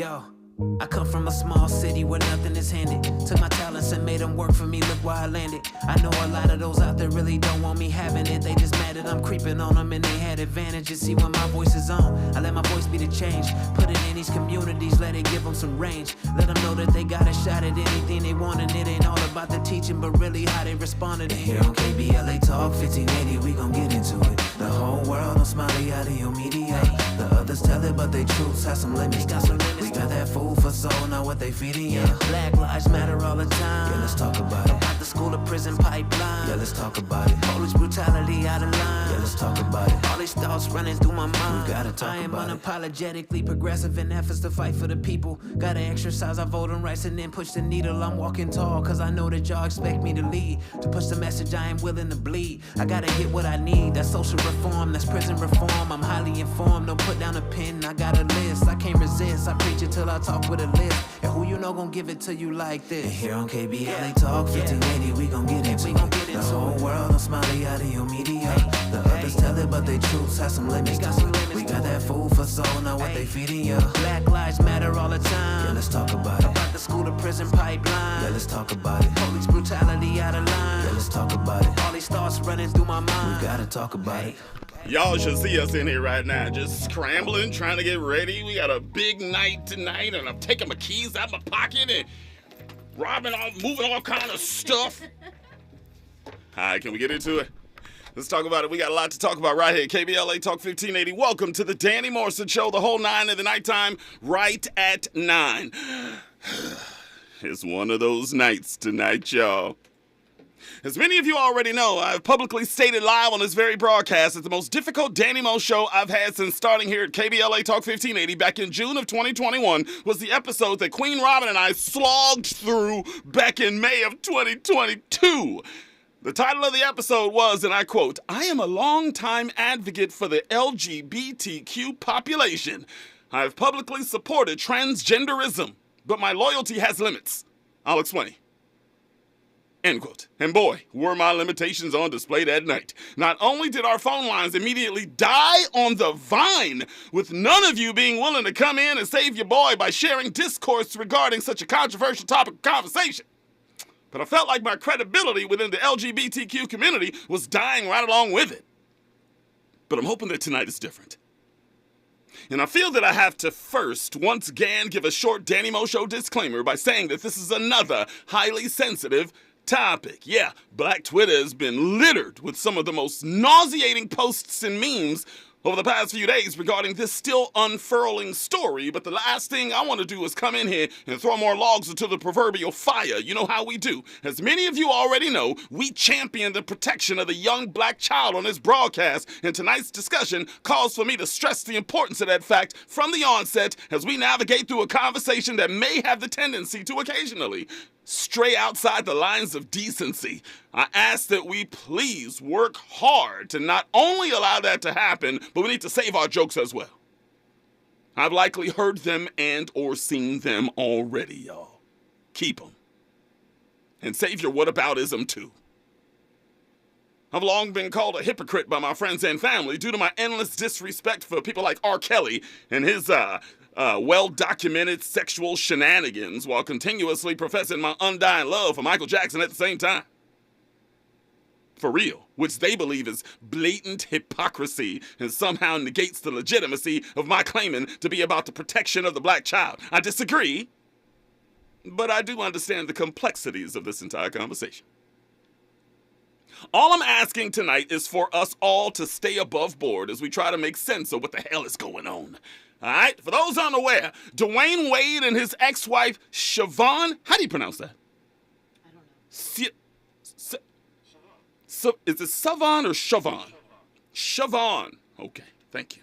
Yo, I come from a small city where nothing is handed. Took my talents and made them work for me, look where I landed. I know a lot of those out there really don't want me having it. They just mad that I'm creeping on them and they had advantages. See, when my voice is on, I let my voice be the change. Put it in these communities, let it give them some range. Let them know that they got a shot at anything they want. And it ain't all about the teaching, but really how they responded. And here on KBLA Talk 1580, we gon' get into it. The whole world on smiley out of your media. The others tell it, but they truths have some limits. We got that food for soul, not what they feeding you. Black lives matter all the time. Yeah, let's talk about it. About the school to prison pipeline. Yeah, let's talk about it. Police brutality out of line. Yeah, let's talk about it. All these thoughts running through my mind. We gotta talk about it. I am unapologetically progressive in efforts to fight for the people. Gotta exercise our voting rights and then push the needle. I'm walking tall, cause I know that y'all expect me to lead. To push the message I am willing to bleed. I gotta get what I need. That's social reform, that's prison reform. I'm highly informed, don't put down a pen. I got a list, I can't resist. I preach it till I talk with a list. And who you know gon' give it to you like this? And here on KBLA Talk 1580, we gon' get into it. The whole world on smiley out of your media. The others tell it, but they truths have some limits. We got that food for soul, not what they feeding you. Black lives matter all the time. Yeah, let's talk about it. About the school to prison pipeline. Yeah, let's talk about it. Police brutality out of line. Yeah, let's talk about it. All these thoughts running through my mind. We gotta talk about it. Y'all should see us in here right now, just scrambling, trying to get ready. We got a big night tonight, and I'm taking my keys out my pocket and moving all kind of stuff. All right, can we get into it? Let's talk about it. We got a lot to talk about right here. KBLA Talk 1580. Welcome to the Danny Morrison Show, the whole 9 of the nighttime, right at 9. It's one of those nights tonight, y'all. As many of you already know, I've publicly stated live on this very broadcast that the most difficult Danny Mo show I've had since starting here at KBLA Talk 1580 back in June of 2021 was the episode that Queen Robin and I slogged through back in May of 2022. The title of the episode was, and I quote, "I am a longtime advocate for the LGBTQ population. I have publicly supported transgenderism, but my loyalty has limits. I'll explain." End quote. And boy, were my limitations on display that night. Not only did our phone lines immediately die on the vine, with none of you being willing to come in and save your boy by sharing discourse regarding such a controversial topic of conversation, but I felt like my credibility within the LGBTQ community was dying right along with it. But I'm hoping that tonight is different. And I feel that I have to first, once again, give a short Danny Mo Show disclaimer by saying that this is another highly sensitive topic. Yeah, Black Twitter has been littered with some of the most nauseating posts and memes over the past few days regarding this still unfurling story, but the last thing I want to do is come in here and throw more logs into the proverbial fire. You know how we do. As many of you already know, we champion the protection of the young black child on this broadcast, and tonight's discussion calls for me to stress the importance of that fact from the onset as we navigate through a conversation that may have the tendency to occasionally stray outside the lines of decency. I ask that we please work hard to not only allow that to happen, but we need to save our jokes as well. I've likely heard them and or seen them already, y'all. Keep them. And save your whataboutism too. I've long been called a hypocrite by my friends and family due to my endless disrespect for people like R. Kelly and his well-documented sexual shenanigans while continuously professing my undying love for Michael Jackson at the same time. For real, which they believe is blatant hypocrisy and somehow negates the legitimacy of my claiming to be about the protection of the black child. I disagree, but I do understand the complexities of this entire conversation. All I'm asking tonight is for us all to stay above board as we try to make sense of what the hell is going on. All right? For those unaware, Dwayne Wade and his ex-wife, Siobhan, how do you pronounce that? I don't know. Is it Siobhan or Siobhan? Siobhan. Okay, thank you.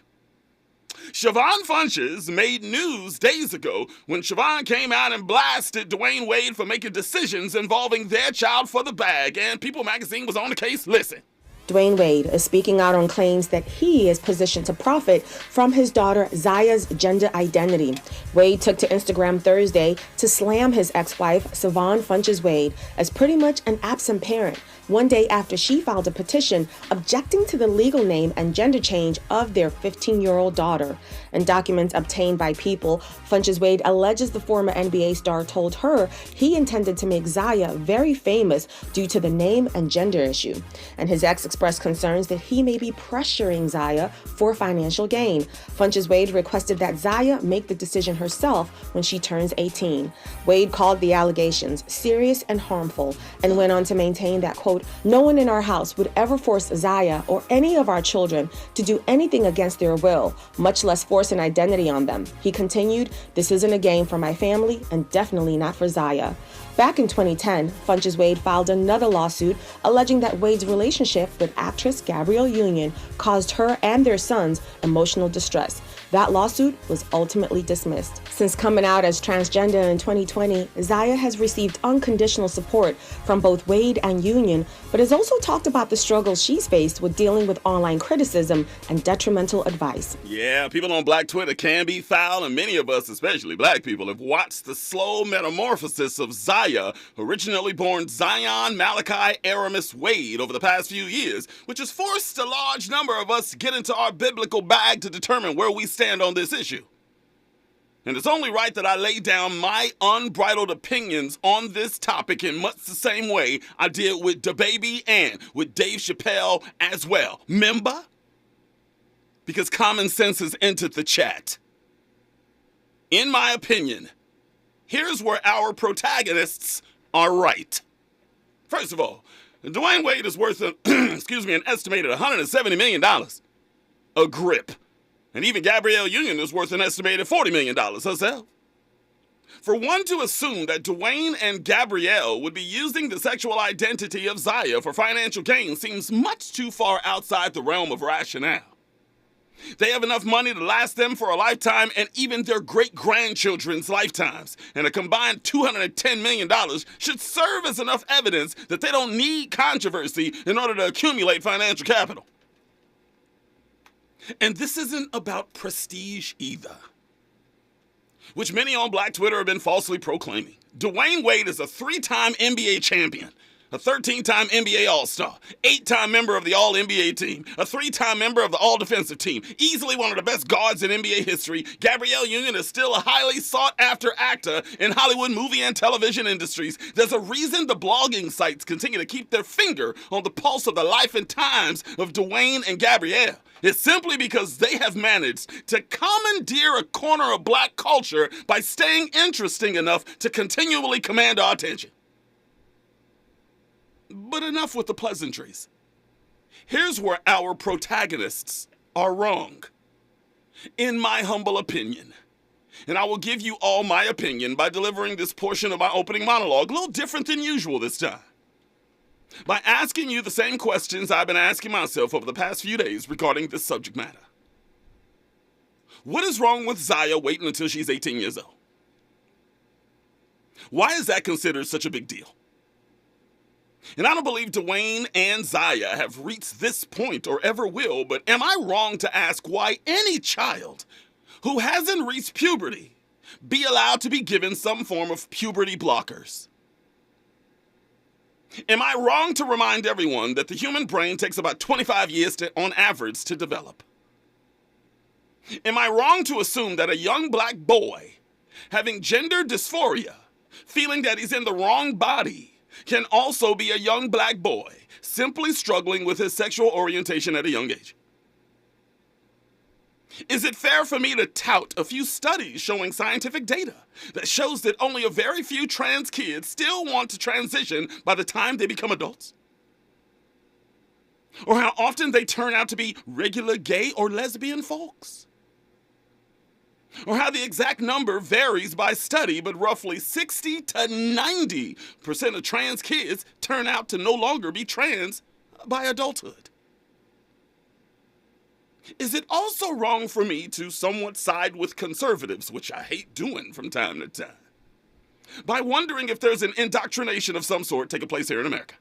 Siobhan Funches made news days ago when Siobhan came out and blasted Dwayne Wade for making decisions involving their child for the bag, and People magazine was on the case. Listen, Dwayne Wade is speaking out on claims that he is positioned to profit from his daughter Zaya's gender identity. Wade took to Instagram Thursday to slam his ex-wife, Savon Funches Wade, as pretty much an absent parent, one day after she filed a petition objecting to the legal name and gender change of their 15-year-old daughter. In documents obtained by People, Funches Wade alleges the former NBA star told her he intended to make Zaya very famous due to the name and gender issue. And his ex expressed concerns that he may be pressuring Zaya for financial gain. Funches Wade requested that Zaya make the decision herself when she turns 18. Wade called the allegations serious and harmful and went on to maintain that, quote, "No one in our house would ever force Zaya or any of our children to do anything against their will, much less force an identity on them." He continued, "This isn't a game for my family and definitely not for Zaya." Back in 2010, Funches Wade filed another lawsuit alleging that Wade's relationship with actress Gabrielle Union caused her and their sons emotional distress. That lawsuit was ultimately dismissed. Since coming out as transgender in 2020, Zaya has received unconditional support from both Wade and Union, but has also talked about the struggles she's faced with dealing with online criticism and detrimental advice. Yeah, people on Black Twitter can be foul, and many of us, especially black people, have watched the slow metamorphosis of Zaya, originally born Zion Malachi Aramis Wade, over the past few years, which has forced a large number of us to get into our biblical bag to determine where we stand on this issue. And it's only right that I lay down my unbridled opinions on this topic in much the same way I did with DaBaby and with Dave Chappelle as well. Remember? Because common sense has entered the chat. In my opinion, here's where our protagonists are right. First of all, Dwayne Wade is worth an estimated $170 million a grip. And even Gabrielle Union is worth an estimated $40 million herself. For one to assume that Dwayne and Gabrielle would be using the sexual identity of Zaya for financial gain seems much too far outside the realm of rationale. They have enough money to last them for a lifetime and even their great-grandchildren's lifetimes, and a combined $210 million should serve as enough evidence that they don't need controversy in order to accumulate financial capital. And this isn't about prestige either, which many on Black Twitter have been falsely proclaiming. Dwayne Wade is a 3-time NBA champion, a 13-time NBA All-Star, 8-time member of the All-NBA team, a 3-time member of the All-Defensive team, easily one of the best guards in NBA history. Gabrielle Union is still a highly sought-after actor in Hollywood movie and television industries. There's a reason the blogging sites continue to keep their finger on the pulse of the life and times of Dwayne and Gabrielle. It's simply because they have managed to commandeer a corner of black culture by staying interesting enough to continually command our attention. But enough with the pleasantries. Here's where our protagonists are wrong, in my humble opinion. And I will give you all my opinion by delivering this portion of my opening monologue a little different than usual this time, by asking you the same questions I've been asking myself over the past few days regarding this subject matter. What is wrong with Zaya waiting until she's 18 years old? Why is that considered such a big deal? And I don't believe Dwayne and Zaya have reached this point or ever will, but am I wrong to ask why any child who hasn't reached puberty be allowed to be given some form of puberty blockers? Am I wrong to remind everyone that the human brain takes about 25 years on average to develop? Am I wrong to assume that a young black boy having gender dysphoria, feeling that he's in the wrong body, can also be a young black boy simply struggling with his sexual orientation at a young age? Is it fair for me to tout a few studies showing scientific data that shows that only a very few trans kids still want to transition by the time they become adults? Or how often they turn out to be regular gay or lesbian folks? Or how the exact number varies by study, but roughly 60 to 90% of trans kids turn out to no longer be trans by adulthood? Is it also wrong for me to somewhat side with conservatives, which I hate doing from time to time, by wondering if there's an indoctrination of some sort taking place here in America?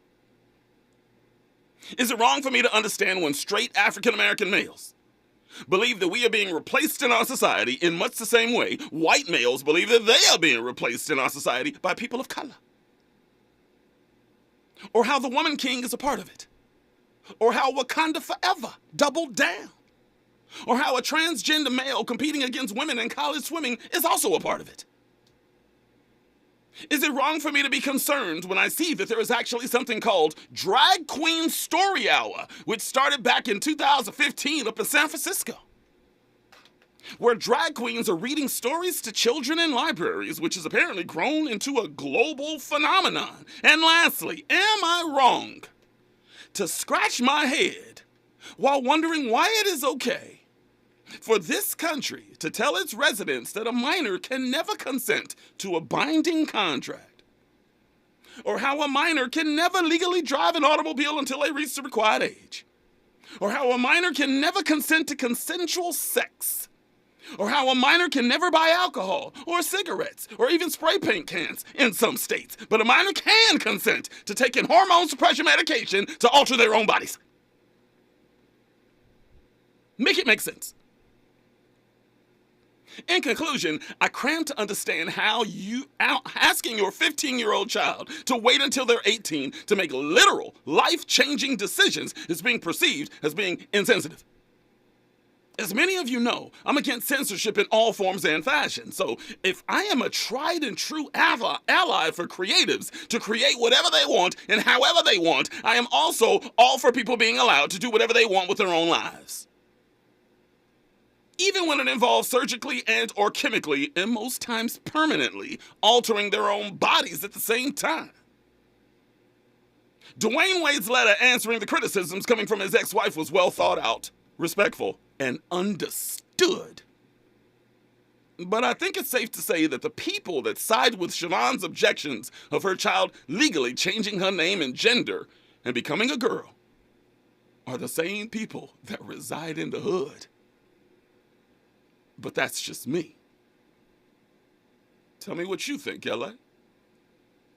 Is it wrong for me to understand when straight African-American males believe that we are being replaced in our society in much the same way white males believe that they are being replaced in our society by people of color? Or how the woman king is a part of it? Or how Wakanda Forever doubled down? Or how a transgender male competing against women in college swimming is also a part of it? Is it wrong for me to be concerned when I see that there is actually something called Drag Queen Story Hour, which started back in 2015 up in San Francisco, where drag queens are reading stories to children in libraries, which has apparently grown into a global phenomenon? And lastly, am I wrong to scratch my head while wondering why it is okay for this country to tell its residents that a minor can never consent to a binding contract? Or how a minor can never legally drive an automobile until they reach the required age? Or how a minor can never consent to consensual sex? Or how a minor can never buy alcohol or cigarettes or even spray paint cans in some states, but a minor can consent to taking hormone suppression medication to alter their own bodies? Make it make sense. In conclusion, I cram to understand how asking your 15-year-old child to wait until they're 18 to make literal, life-changing decisions is being perceived as being insensitive. As many of you know, I'm against censorship in all forms and fashion. So if I am a tried and true ally for creatives to create whatever they want and however they want, I am also all for people being allowed to do whatever they want with their own lives, even when it involves surgically and or chemically, and most times permanently, altering their own bodies at the same time. Dwayne Wade's letter answering the criticisms coming from his ex-wife was well thought out, respectful, and understood. But I think it's safe to say that the people that side with Siobhan's objections of her child legally changing her name and gender and becoming a girl are the same people that reside in the hood. But that's just me. Tell me what you think, LA.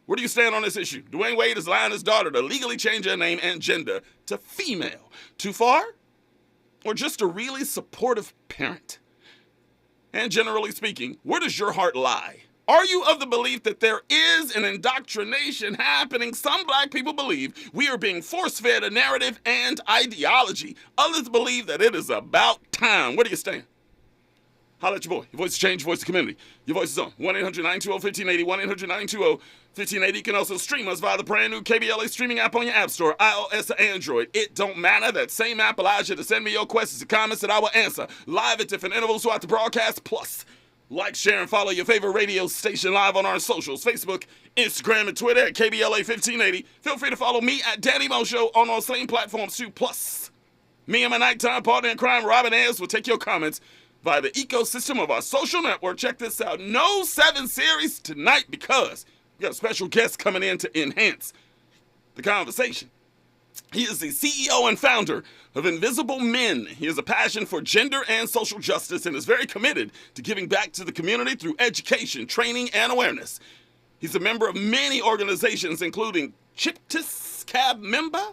Where do you stand on this issue? Dwayne Wade is allowing his daughter to legally change her name and gender to female. Too far? Or just a really supportive parent? And generally speaking, where does your heart lie? Are you of the belief that there is an indoctrination happening? Some black people believe we are being force-fed a narrative and ideology. Others believe that it is about time. Where do you stand? Holla at your boy. Your voice has changed, your voice of community. Your voice is on. 1-800-920-1580, 1-800-920-1580. You can also stream us via the brand new KBLA streaming app on your app store, iOS or Android. It don't matter. That same app allows you to send me your questions and comments that I will answer live at different intervals throughout the broadcast. Plus, like, share, and follow your favorite radio station live on our socials, Facebook, Instagram, and Twitter at KBLA 1580. Feel free to follow me at Danny Mo Show on those same platforms too. Plus, me and my nighttime partner in crime, Robin Ayers, will take your comments via the ecosystem of our social network. Check this out. No 7 series tonight because we got a special guest coming in to enhance the conversation. He is the CEO and founder of Invisible Men. He has a passion for gender and social justice and is very committed to giving back to the community through education, training, and awareness. He's a member of many organizations, including Chiptis Cab member,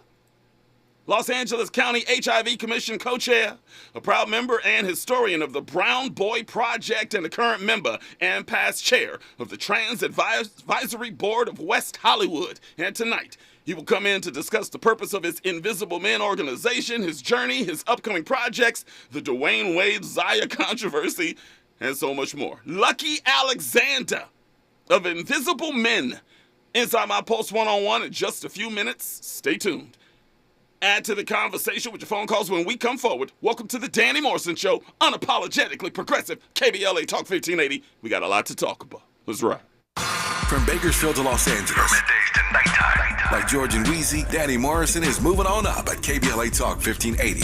Los Angeles County HIV Commission co-chair, a proud member and historian of the Brown Boy Project, and a current member and past chair of the Trans Advisory Board of West Hollywood. And tonight, he will come in to discuss the purpose of his Invisible Men organization, his journey, his upcoming projects, the Dwayne Wade Zaya controversy, and so much more. Lucky Alexander of Invisible Men. Inside my Pulse One-on-One in just a few minutes. Stay tuned. Add to the conversation with your phone calls when we come forward. Welcome to the Danny Morrison Show, unapologetically progressive, KBLA Talk 1580. We got a lot to talk about. Let's ride. From Bakersfield to Los Angeles, from middays to nighttime. like George and Wheezy, Danny Morrison is moving on up at KBLA Talk 1580.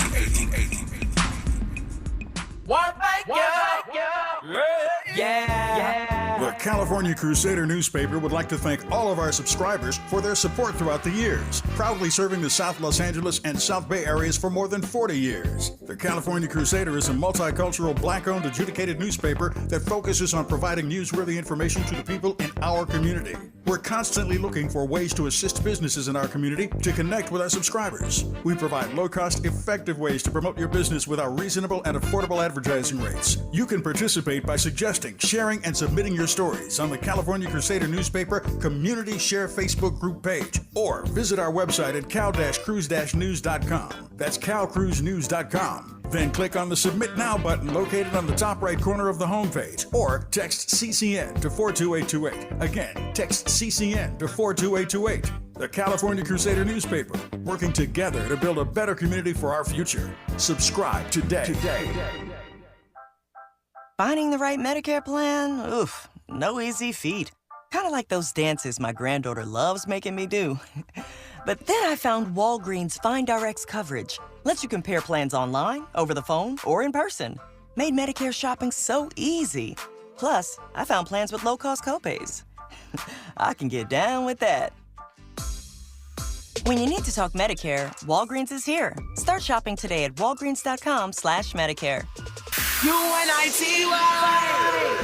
The California Crusader newspaper would like to thank all of our subscribers for their support throughout the years, proudly serving the South Los Angeles and South Bay areas for more than 40 years. The California Crusader is a multicultural, black-owned, adjudicated newspaper that focuses on providing newsworthy information to the people in our community. We're constantly looking for ways to assist businesses in our community to connect with our subscribers. We provide low-cost, effective ways to promote your business with our reasonable and affordable advertising rates. You can participate by suggesting, sharing, and submitting your stories on the California Crusader newspaper Community Share Facebook group page, or visit our website at cal-cruise-news.com. That's calcruisenews.com. Then click on the Submit Now button located on the top right corner of the homepage, or text CCN to 42828. Again, text CCN to 42828. The California Crusader newspaper, working together to build a better community for our future. Subscribe today. Finding the right Medicare plan? Oof, no easy feat. Kind of like those dances my granddaughter loves making me do. But then I found Walgreens FindRx coverage. Lets you compare plans online, over the phone, or in person. Made Medicare shopping so easy. Plus, I found plans with low-cost copays. I can get down with that. When you need to talk Medicare, Walgreens is here. Start shopping today at walgreens.com/Medicare.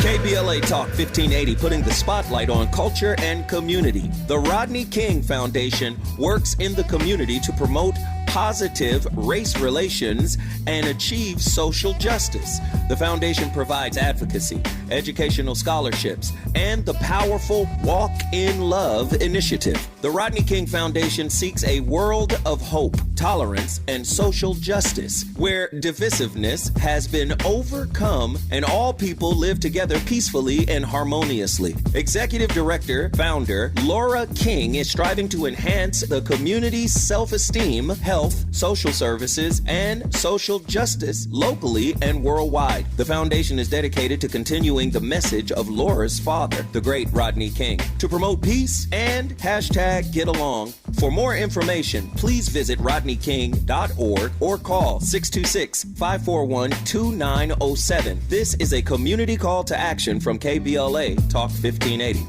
KBLA Talk 1580, putting the spotlight on culture and community. The Rodney King Foundation works in the community to promote positive race relations and achieve social justice. The foundation provides advocacy, educational scholarships, and the powerful Walk in Love initiative. The Rodney King Foundation seeks a world of hope, tolerance, and social justice, where divisiveness has been overcome and all people live together peacefully and harmoniously. Executive Director, founder Laura King is striving to enhance the community's self-esteem, health, social services, and social justice locally and worldwide. The foundation is dedicated to continuing the message of Laura's father, the great Rodney King, to promote peace and #GetAlong. For more information, please visit rodneyking.org or call 626-541-2907. This is a community call to action from KBLA Talk 1580.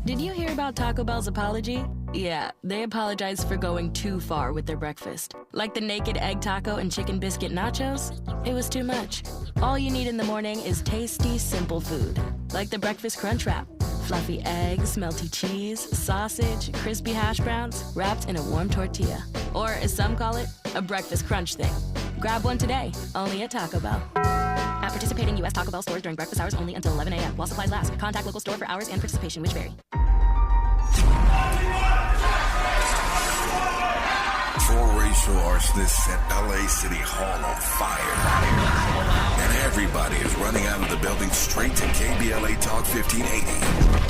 Did you hear about Taco Bell's apology? Yeah, they apologized for going too far with their breakfast. Like the naked egg taco and chicken biscuit nachos? It was too much. All you need in the morning is tasty, simple food. Like the breakfast crunch wrap. Fluffy eggs, melty cheese, sausage, crispy hash browns, wrapped in a warm tortilla. Or, as some call it, a breakfast crunch thing. Grab one today, only at Taco Bell. At participating U.S. Taco Bell stores during breakfast hours only until 11 a.m. while supplies last. Contact local store for hours and participation, which vary. Four racial arsonists set LA City Hall on fire. And everybody is running out of the building straight to KBLA Talk 1580.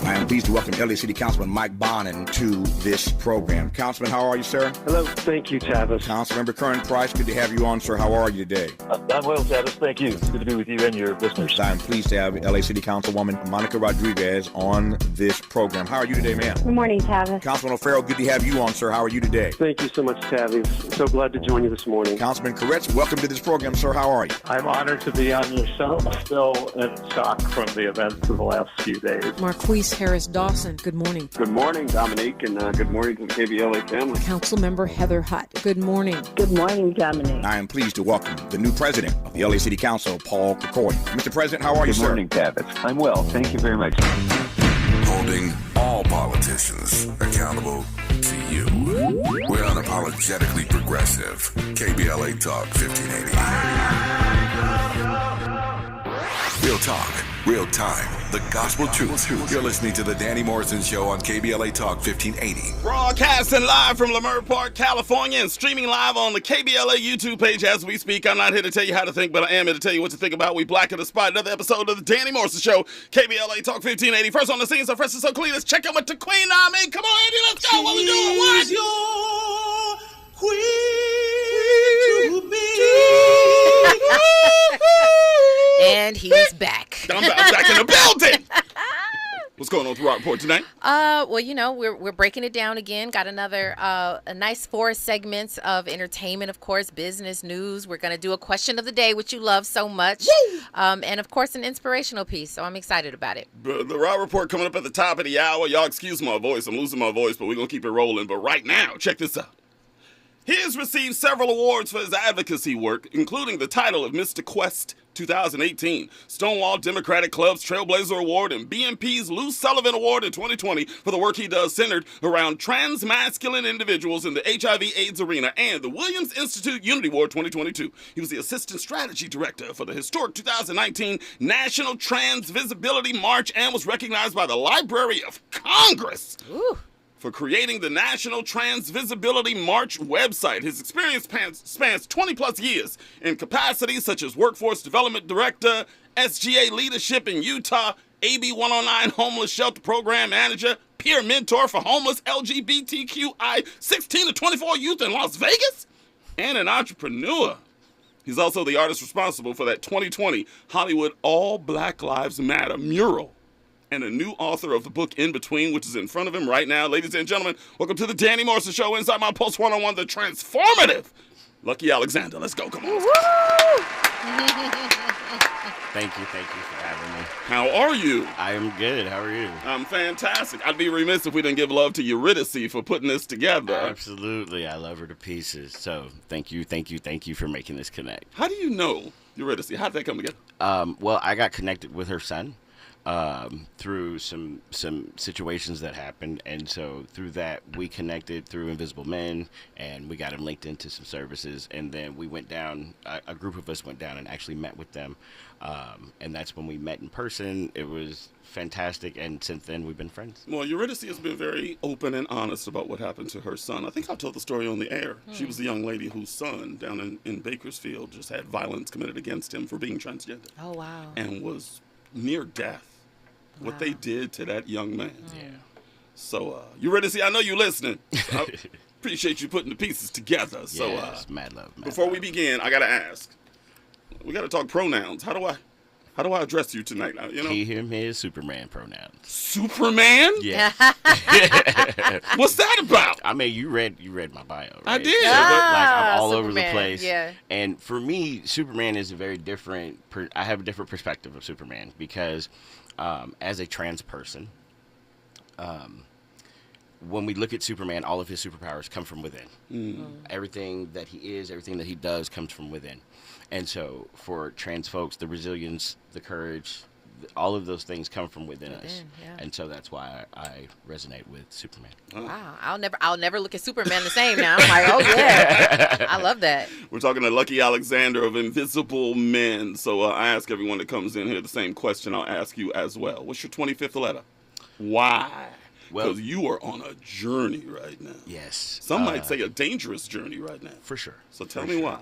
I am pleased to welcome LA City Councilman Mike Bonin to this program. Councilman, how are you, sir? Hello. Thank you, Tavis. Councilmember Curran Price, good to have you on, sir. How are you today? I'm well, Tavis. Thank you. Good to be with you and your listeners. I'm pleased to have LA City Councilwoman Monica Rodriguez on this program. How are you today, ma'am? Good morning, Tavis. Councilman O'Farrell, good to have you on, sir. How are you today? Thank you so much, Tavis. So glad to join you this morning. Councilman Koretz, welcome to this program, sir. How are you? I'm honored to be on your show. Still in shock from the events of the last few days. Marquise Harris Dawson, good morning. Good morning, Dominique, and good morning to the KBLA family. Councilmember Heather Hutt, good morning. Good morning, Dominique. I am pleased to welcome the new president of the LA City Council, Paul Kokoy. Mr. President, how are you, sir? Good morning, Tavis. I'm well. Thank you very much. Holding all politicians accountable to you. We're unapologetically progressive. KBLA Talk 1580. Real talk, real time, the gospel truth. You're listening to the Danny Morrison Show on KBLA Talk 1580. Broadcasting live from Leimert Park, California, and streaming live on the KBLA YouTube page as we speak. I'm not here to tell you how to think, but I am here to tell you what to think about. We blacken the spot. Another episode of the Danny Morrison Show, KBLA Talk 1580. First on the scene, so fresh and so clean. Let's check in with the queen. I mean, come on, Andy, let's go. What we doing? What? Queen to me. And he's back. I'm back in the building. What's going on with the Rock Report tonight? Well, you know, we're breaking it down again. Got another a nice 4 segments of entertainment, of course, business news. We're going to do a question of the day, which you love so much. And, of course, an inspirational piece. So I'm excited about it. The Rock Report coming up at the top of the hour. Y'all excuse my voice. I'm losing my voice, but we're going to keep it rolling. But right now, check this out. He has received several awards for his advocacy work, including the title of Mr. Quest 2018, Stonewall Democratic Club's Trailblazer Award, and BNP's Lou Sullivan Award in 2020 for the work he does centered around trans-masculine individuals in the HIV/AIDS arena, and the Williams Institute Unity Award 2022. He was the Assistant Strategy Director for the historic 2019 National Trans Visibility March and was recognized by the Library of Congress for creating the National Trans Visibility March website. His experience spans 20-plus years in capacities such as Workforce Development Director, SGA Leadership in Utah, AB 109 Homeless Shelter Program Manager, Peer Mentor for Homeless LGBTQI 16 to 24 youth in Las Vegas, and an entrepreneur. He's also the artist responsible for that 2020 Hollywood All Black Lives Matter mural, and a new author of the book In Between, which is in front of him right now. Ladies and gentlemen, welcome to the Danny Morrison Show, Inside My Pulse 101, the transformative Lucky Alexander. Let's go, come on. Thank you for having me. How are you? I am good. How are you? I'm fantastic. I'd be remiss if we didn't give love to Eurydice for putting this together. Absolutely. I love her to pieces. So thank you for making this connect. How do you know Eurydice? How did that come together? Well, I got connected with her son through some situations that happened, and so through that we connected through Invisible Men, and we got him linked into some services, and then we went down, a group of us went down and actually met with them, and that's when we met in person. It was fantastic, and since then we've been friends. Well, Eurydice has been very open and honest about what happened to her son. I think I'll tell the story on the air. She was the young lady whose son down in Bakersfield just had violence committed against him for being transgender. Oh, wow. And was near death. What they did to that young man. Yeah. So, Eurydice, I know you're listening. I appreciate you putting the pieces together. So, yes, mad love. Before we begin, I gotta ask. We gotta talk pronouns. How do I address you tonight? You know, he, him, his, Superman pronouns. Superman? Yeah. What's that about? I mean, you read my bio, right? I did. So, I'm all over the Superman, place. yeah. And for me, Superman is a very different. I have a different perspective of Superman because, as a trans person, when we look at Superman, all of his superpowers come from within. Everything that he is, everything that he does comes from within. And so for trans folks, the resilience, the courage, all of those things come from within us. Yeah. And so that's why I resonate with Superman. Wow, I'll never look at Superman the same now. I'm like, oh yeah, I love that. We're talking to Lucky Alexander of Invisible Men. So I ask everyone that comes in here the same question I'll ask you as well. What's your 25th letter? Why? Because you are on a journey right now. Yes. Some might say a dangerous journey right now. For sure. So tell me why.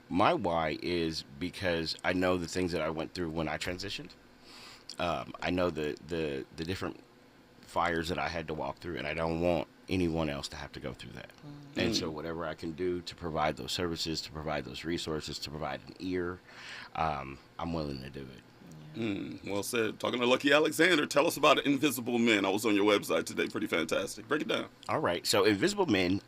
My why is because I know the things that I went through when I transitioned. I know the different fires that I had to walk through, and I don't want anyone else to have to go through that. And so whatever I can do to provide those services, to provide those resources, to provide an ear, I'm willing to do it. Well said. Talking to Lucky Alexander, tell us about Invisible Men. I was on your website today. Pretty fantastic. Break it down. All right. So Invisible Men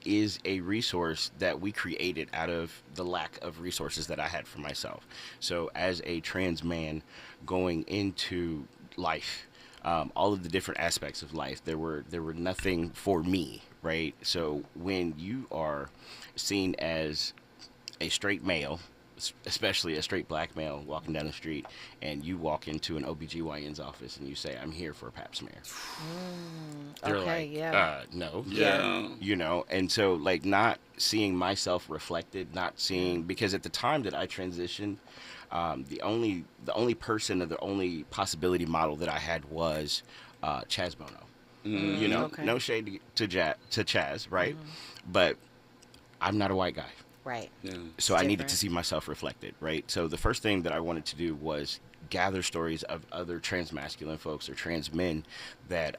is a resource that we created out of the lack of resources that I had for myself. So as a trans man going into life, all of the different aspects of life, there were nothing for me, right? So when you are seen as a straight male, especially a straight black male walking down the street, and you walk into an OBGYN's office and you say, I'm here for a pap smear. They're okay, like, no. Yeah. You know, and so like not seeing myself reflected, not seeing, because at the time that I transitioned, the only person or the only possibility model that I had was Chaz Bono. You know, no shade to Chaz, right? But I'm not a white guy. Right. Yeah. So I needed to see myself reflected, right? So the first thing that I wanted to do was gather stories of other trans masculine folks or trans men that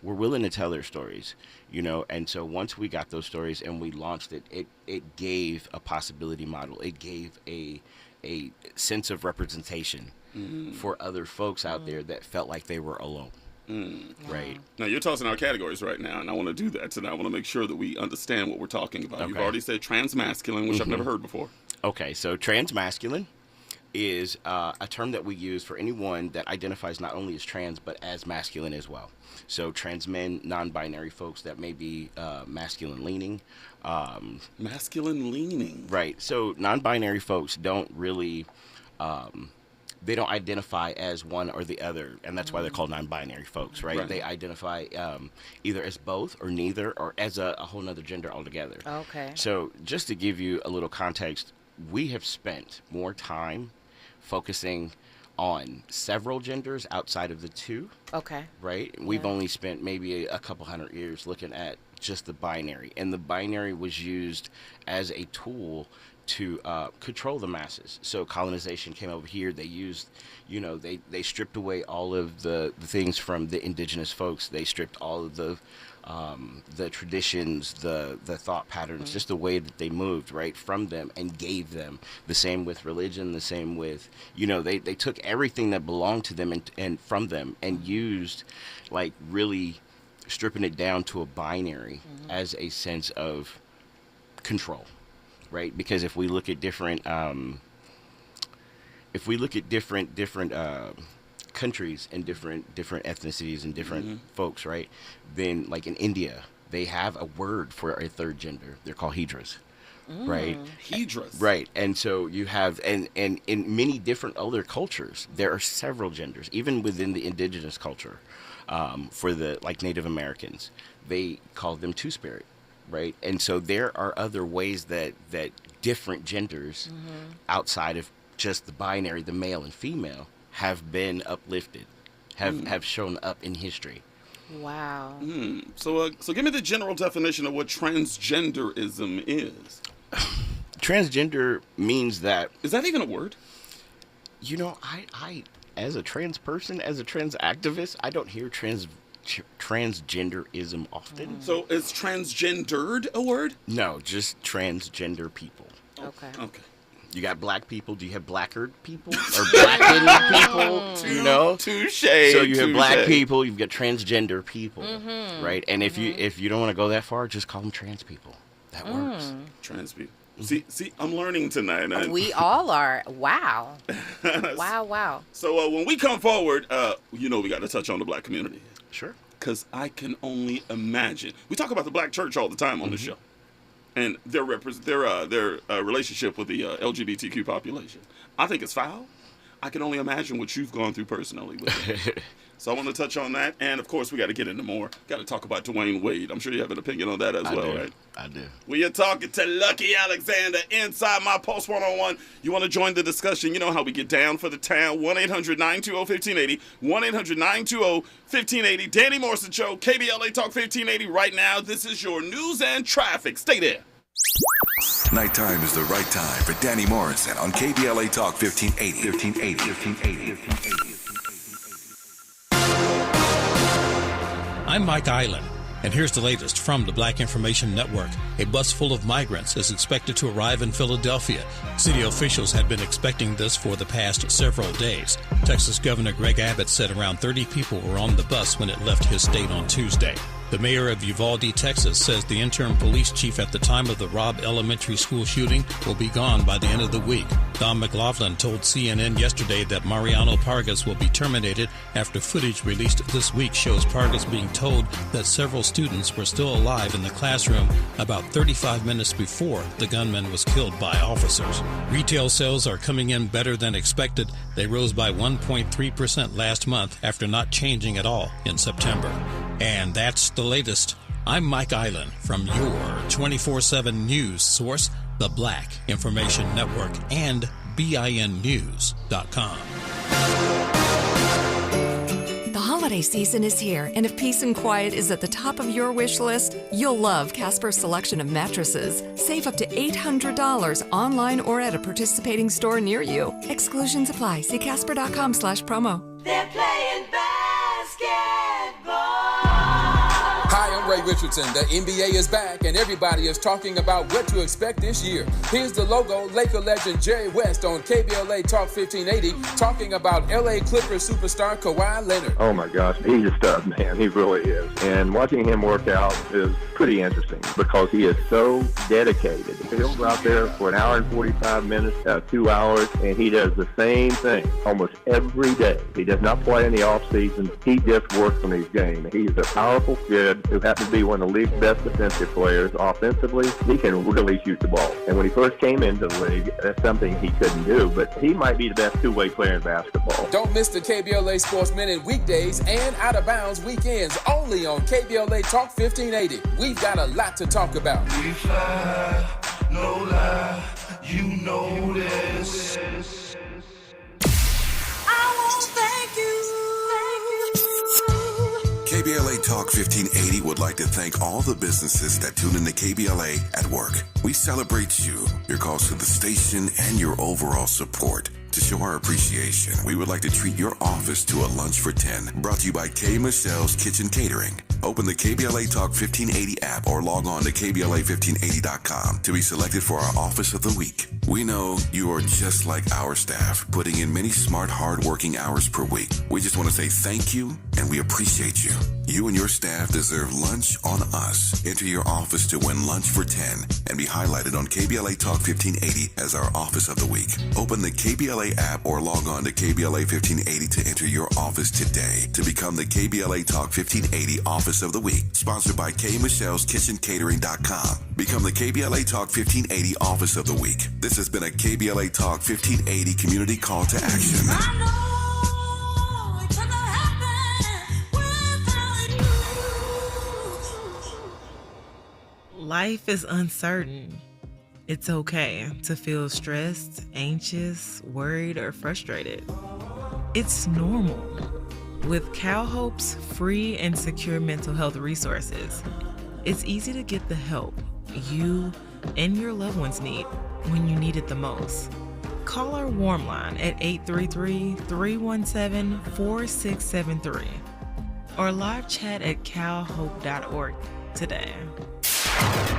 were willing to tell their stories, you know. And so once we got those stories and we launched it, it gave a possibility model. It gave a sense of representation for other folks out there that felt like they were alone. Right. Now, you're tossing our categories right now, and I want to do that tonight. I want to make sure that we understand what we're talking about. Okay. You've already said transmasculine, which I've never heard before. Okay, so transmasculine, is a term that we use for anyone that identifies not only as trans but as masculine as well. So trans men, non-binary folks that may be masculine leaning. Masculine leaning. Right. So non-binary folks don't really, they don't identify as one or the other, and that's why they're called non-binary folks, right? They identify either as both or neither, or as a whole nother gender altogether. Okay. So just to give you a little context, we have spent more time focusing on several genders outside of the two. Okay. Right? We've only spent maybe a couple hundred years looking at just the binary. And the binary was used as a tool to control the masses. So colonization came over here. They used, they stripped away all of the things from the indigenous folks. They stripped all of the traditions, the thought patterns, just the way that they moved, right, from them and gave them. The same with religion, the same with, they took everything that belonged to them and from them and used, like, really stripping it down to a binary as a sense of control, right? Because if we look at different countries and different ethnicities and different folks, right? Then, like in India, they have a word for a third gender. They're called Hijras, right? Hijras. Right. And so you have, and in many different other cultures, there are several genders, even within the indigenous culture. For the, like, Native Americans, they call them two-spirit, right? And so there are other ways that different genders outside of just the binary, the male and female, have been uplifted, have shown up in history. Wow. So give me the general definition of what transgenderism is. Transgender means that... Is that even a word? I as a trans person, as a trans activist, I don't hear transgenderism often. So is transgendered a word? No, just transgender people. Okay. You got black people. Do you have blackered people or blackened people? Touche. So you have black people. You've got transgender people, right? And if you don't want to go that far, just call them trans people. That works. Trans people. See, I'm learning tonight. We all are. Wow. Wow. So when we come forward, we got to touch on the black community. Sure. Because I can only imagine. We talk about the black church all the time on the show, and their relationship with the LGBTQ population. I think it's foul. I can only imagine what you've gone through personally with it. So I want to touch on that, and of course we got to get into more. Got to talk about Dwayne Wade. I'm sure you have an opinion on that as well, right? I do. We are talking to Lucky Alexander inside my Post 101. You want to join the discussion? You know how we get down for the town. 1-800-920-1580. 1-800-920-1580. Danny Morrison Show, KBLA Talk 1580. Right now, this is your news and traffic. Stay there. Nighttime is the right time for Danny Morrison on KBLA Talk 1580. I'm Mike Island, and here's the latest from the Black Information Network. A bus full of migrants is expected to arrive in Philadelphia. City officials had been expecting this for the past several days. Texas Governor Greg Abbott said around 30 people were on the bus when it left his state on Tuesday. The mayor of Uvalde, Texas, says the interim police chief at the time of the Robb Elementary School shooting will be gone by the end of the week. Don McLaughlin told CNN yesterday that Mariano Pargas will be terminated after footage released this week shows Pargas being told that several students were still alive in the classroom about 35 minutes before the gunman was killed by officers. Retail sales are coming in better than expected. They rose by 1.3% last month after not changing at all in September. And that's the latest. I'm Mike Island from your 24/7 news source, the Black Information Network, and BINnews.com. The holiday season is here, and if peace and quiet is at the top of your wish list, you'll love Casper's selection of mattresses. Save up to $800 online or at a participating store near you. Exclusions apply. See Casper.com/promo. They're playing basketball. Hi, I'm Ray Richardson. The NBA is back, and everybody is talking about what to expect this year. Here's the logo, Laker legend Jerry West on KBLA Talk 1580, talking about LA Clippers superstar Kawhi Leonard. Oh my gosh, he's a stud, man. He really is. And watching him work out is pretty interesting because he is so dedicated. He'll go out there for an hour and 45 minutes, 2 hours, and he does the same thing almost every day. He does not play in the off season. He just works on his game. He's a powerful kid who happens to be one of the league's best defensive players. Offensively, he can really shoot the ball. And when he first came into the league, that's something he couldn't do, but he might be the best two-way player in basketball. Don't miss the KBLA Sports Minute weekdays and Out of Bounds weekends only on KBLA Talk 1580. We've got a lot to talk about. We fly, no lie, you know this. I won't thank you. KBLA Talk 1580 would like to thank all the businesses that tune into KBLA at work. We celebrate you, your calls to the station, and your overall support. To show our appreciation, we would like to treat your office to a lunch for 10, brought to you by K. Michelle's Kitchen Catering. Open the KBLA Talk 1580 app or log on to KBLA1580.com to be selected for our Office of the Week. We know you are just like our staff, putting in many smart, hard-working hours per week. We just want to say thank you, and we appreciate you. You and your staff deserve lunch on us. Enter your office to win lunch for 10 and be highlighted on KBLA Talk 1580 as our Office of the Week. Open the KBLA app or log on to KBLA 1580 to enter your office today to become the KBLA Talk 1580 Office of the Week. Sponsored by K. Michelle's Kitchen Catering.com. Become the KBLA Talk 1580 Office of the Week. This has been a KBLA Talk 1580 community call to action. Life is uncertain. It's okay to feel stressed, anxious, worried, or frustrated. It's normal. With CalHope's free and secure mental health resources, it's easy to get the help you and your loved ones need when you need it the most. Call our warm line at 833-317-4673 or live chat at calhope.org today.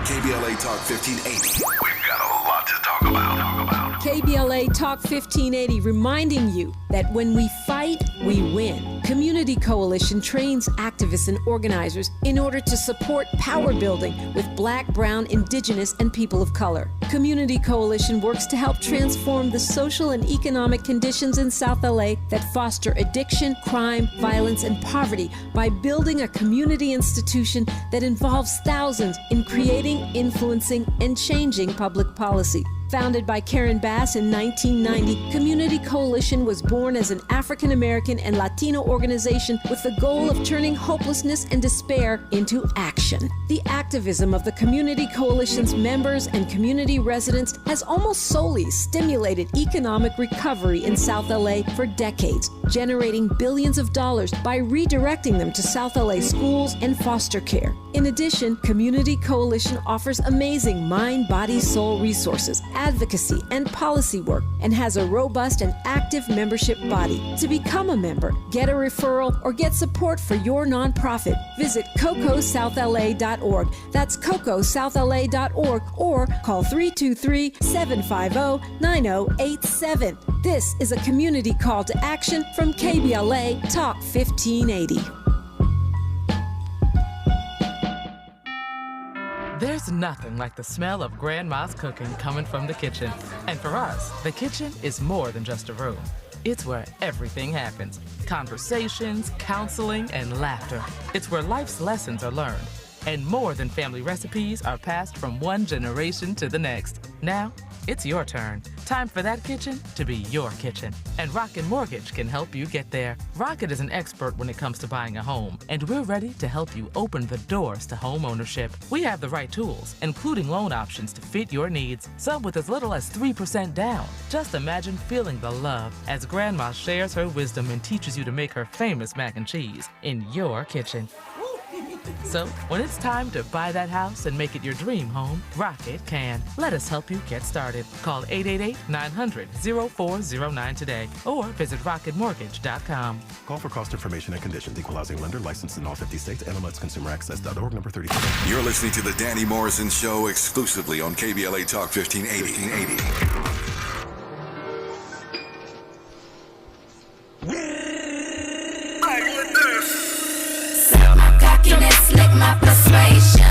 KBLA Talk 1580. We've got a lot to talk about. KBLA Talk 1580 reminding you that when we fight, we win. Community Coalition trains activists and organizers in order to support power building with Black, Brown, Indigenous, and people of color. Community Coalition works to help transform the social and economic conditions in South LA that foster addiction, crime, violence, and poverty by building a community institution that involves thousands in creating, influencing, and changing public policy. Founded by Karen Bass in 1990, Community Coalition was born as an African American and Latino organization with the goal of turning hopelessness and despair into action. The activism of the Community Coalition's members and community residents has almost solely stimulated economic recovery in South LA for decades, generating billions of dollars by redirecting them to South LA schools and foster care. In addition, Community Coalition offers amazing mind, body, soul resources, advocacy, and policy work, and has a robust and active membership body. To become a member, get a referral, or get support for your nonprofit, visit cocosouthla.org. That's cocosouthla.org, or call 323-750-9087. This is a community call to action from KBLA Talk 1580. There's nothing like the smell of Grandma's cooking coming from the kitchen. And for us, the kitchen is more than just a room. It's where everything happens. Conversations, counseling, and laughter. It's where life's lessons are learned. And more than family recipes are passed from one generation to the next. Now, it's your turn. Time for that kitchen to be your kitchen. And Rocket Mortgage can help you get there. Rocket is an expert when it comes to buying a home, and we're ready to help you open the doors to home ownership. We have the right tools, including loan options to fit your needs, some with as little as 3% down. Just imagine feeling the love as Grandma shares her wisdom and teaches you to make her famous mac and cheese in your kitchen. So, when it's time to buy that house and make it your dream home, Rocket can. Let us help you get started. Call 888-900-0409 today or visit rocketmortgage.com. Call for cost information and conditions. Equal housing lender licensed in all 50 states. NMLSconsumeraccess.org, number 33. You're listening to The Danny Morrison Show exclusively on KBLA Talk 1580. Like my persuasion.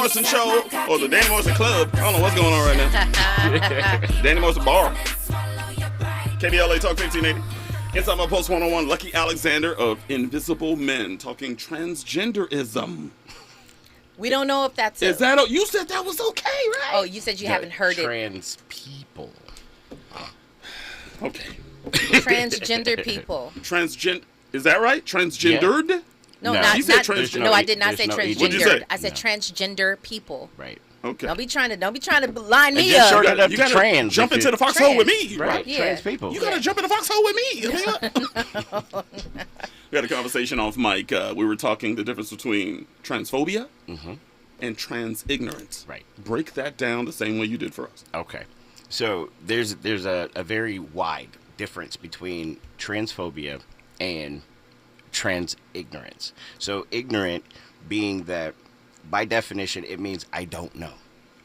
Morrison Show or the Danny Morrison Club. I don't know what's going on right now. Danny Morrison Bar. KBLA Talk 1580. Inside my Post 101, Lucky Alexander of Invisible Men talking transgenderism. We don't know if that's Is that you said that was okay, right? Oh, you said you haven't heard it. Trans people. Okay. Transgender people. Is that right? Transgendered? Yeah. No, he said transgender. No, I did not say transgendered. What'd you say? I said transgender people. Right. Okay. Don't be trying to line me just up. short it up You to gotta trans. jump into the foxhole with me. Right. Yeah. Trans people. You gotta jump in the foxhole with me. We had a conversation off mic. We were talking the difference between transphobia and trans ignorance. Right. Break that down the same way you did for us. Okay. So there's a very wide difference between transphobia and trans ignorance. So ignorant being that by definition it means I don't know.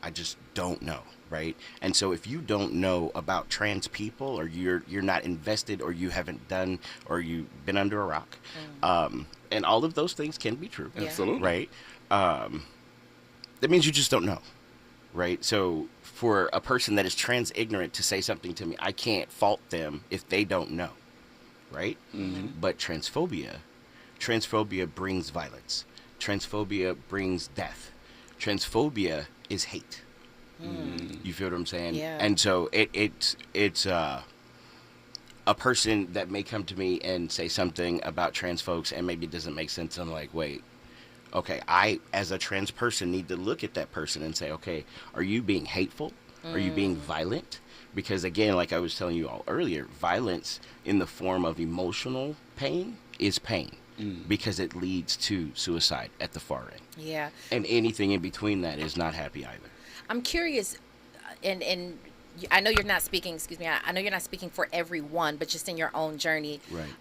I just don't know, right? And so if you don't know about trans people, or you're not invested, or you haven't done, or you've been under a rock, and all of those things can be true. Absolutely. Right? That means you just don't know, right? So for a person that is trans ignorant to say something to me, I can't fault them if they don't know, right? But transphobia brings violence. Transphobia brings death. Transphobia is hate. You feel what I'm saying? Yeah. And so it's a person that may come to me and say something about trans folks and maybe it doesn't make sense. I'm like, wait, okay, I as a trans person need to look at that person and say, okay, are you being hateful? Are you being violent? Because again, like I was telling you all earlier, violence in the form of emotional pain is pain. Because it leads to suicide at the far end. Yeah. And anything in between that is not happy either. I'm curious, and I know you're not speaking, excuse me, I know you're not speaking for everyone, but just in your own journey. Right.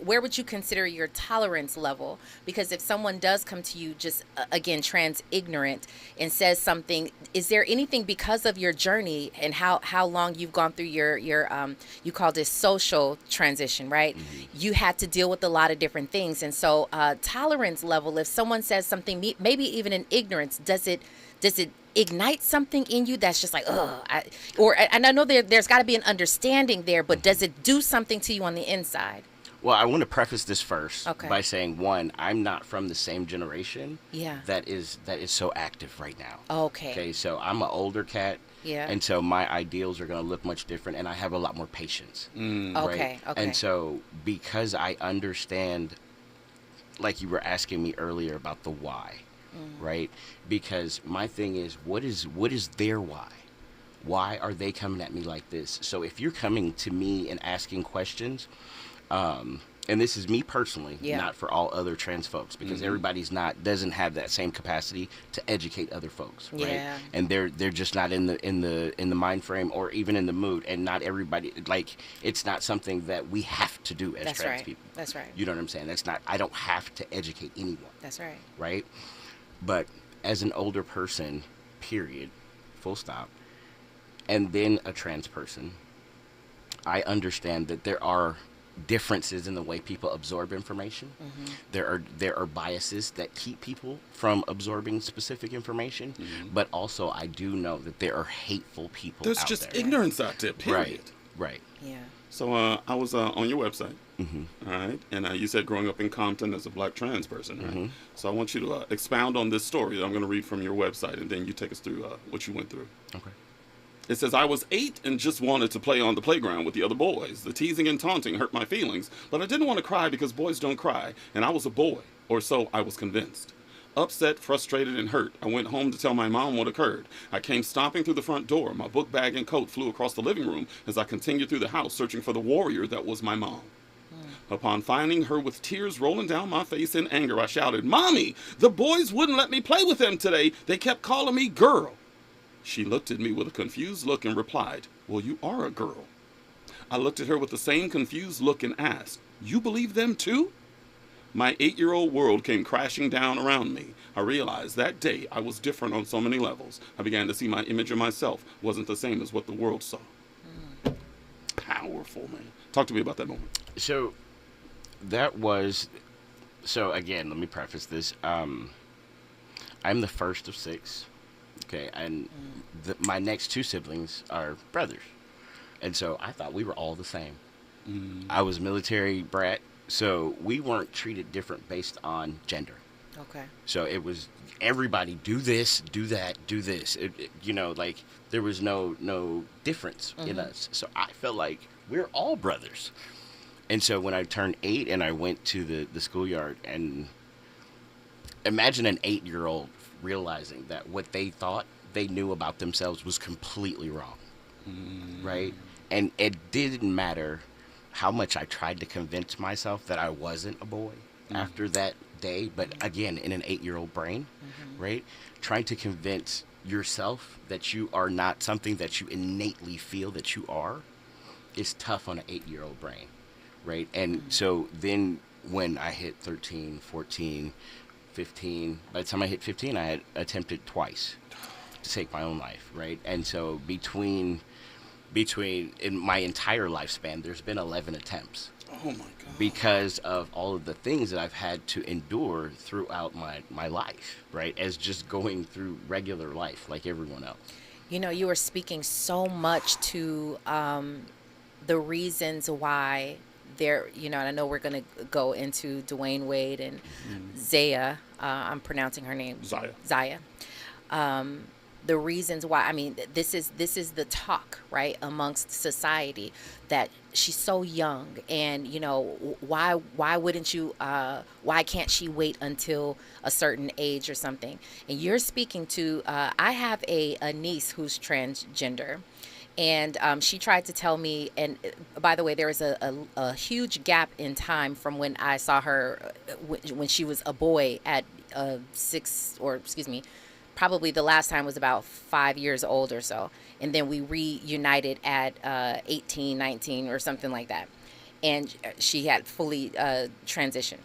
Where would you consider your tolerance level? Because if someone does come to you just, again, trans ignorant and says something, is there anything because of your journey and how long you've gone through your you call this social transition, right? You had to deal with a lot of different things. And so tolerance level, if someone says something, maybe even in ignorance, does it ignite something in you that's just like, and I know there's got to be an understanding there, but does it do something to you on the inside? Well, I want to preface this first Okay. by saying, one, I'm not from the same generation Yeah. that is so active right now. Okay. Okay, so I'm an older cat. Yeah. And so my ideals are going to look much different, and I have a lot more patience. Right? Okay. And so because I understand, like you were asking me earlier about the why, right? Because my thing is, what is their why? Why are they coming at me like this? So if you're coming to me and asking questions, and this is me personally, not for all other trans folks, because everybody's doesn't have that same capacity to educate other folks, right? Yeah. And they're just not in the mind frame or even in the mood, and not everybody, like, it's not something that we have to do as That's trans right. people. That's right. You know what I'm saying? I don't have to educate anyone. That's right. Right? But as an older person, period, full stop, and then a trans person, I understand that there are differences in the way people absorb information. There are biases that keep people from absorbing specific information, but also I do know that there are hateful people There's out just there. ignorance out there, period. Right. Yeah. So I was on your website, all right? And you said growing up in Compton as a black trans person, right? So I want you to expound on this story that I'm going to read from your website, and then you take us through what you went through. Okay. It says, I was 8 and just wanted to play on the playground with the other boys. The teasing and taunting hurt my feelings, but I didn't want to cry because boys don't cry, and I was a boy, or so I was convinced. Upset, frustrated, and hurt, I went home to tell my mom what occurred. I came stomping through the front door. My book bag and coat flew across the living room as I continued through the house searching for the warrior that was my mom. Upon finding her with tears rolling down my face in anger, I shouted, Mommy, the boys wouldn't let me play with them today. They kept calling me girl. She looked at me with a confused look and replied, well, you are a girl. I looked at her with the same confused look and asked, you believe them too? My 8-year-old world came crashing down around me. I realized that day I was different on so many levels. I began to see my image of myself wasn't the same as what the world saw. Powerful, man. Talk to me about that moment. So that was So again, let me preface this. I'm the first of 6. Okay, and my next 2 siblings are brothers, and so I thought we were all the same. I was military brat, so we weren't treated different based on gender. Okay. So it was everybody do this, do that, do this. Like there was no difference in us. So I felt like we're all brothers. And so when I turned 8 and I went to the schoolyard, and imagine an 8-year-old realizing that what they thought they knew about themselves was completely wrong, right? And it didn't matter how much I tried to convince myself that I wasn't a boy after that day, but again, in an 8-year-old brain, right? Trying to convince yourself that you are not something that you innately feel that you are is tough on an 8-year-old brain, right? And so then when I hit 13, 14, 15, by the time I hit 15, I had attempted twice to take my own life, right? And so between in my entire lifespan, there's been 11 attempts. Oh my God. Because of all of the things that I've had to endure throughout my life, right? As just going through regular life like everyone else. You were speaking so much to the reasons why there, and I know we're going to go into Dwayne Wade and Zaya. I'm pronouncing her name. Zaya. The reasons why, I mean, this is the talk, right, amongst society, that she's so young, and why wouldn't you, why can't she wait until a certain age or something? And you're speaking to, I have a niece who's transgender, and she tried to tell me, and by the way, there was a huge gap in time from when I saw her when she was a boy at 6, or excuse me, probably the last time was about 5 years old or so. And then we reunited at 18, 19 or something like that. And she had fully transitioned.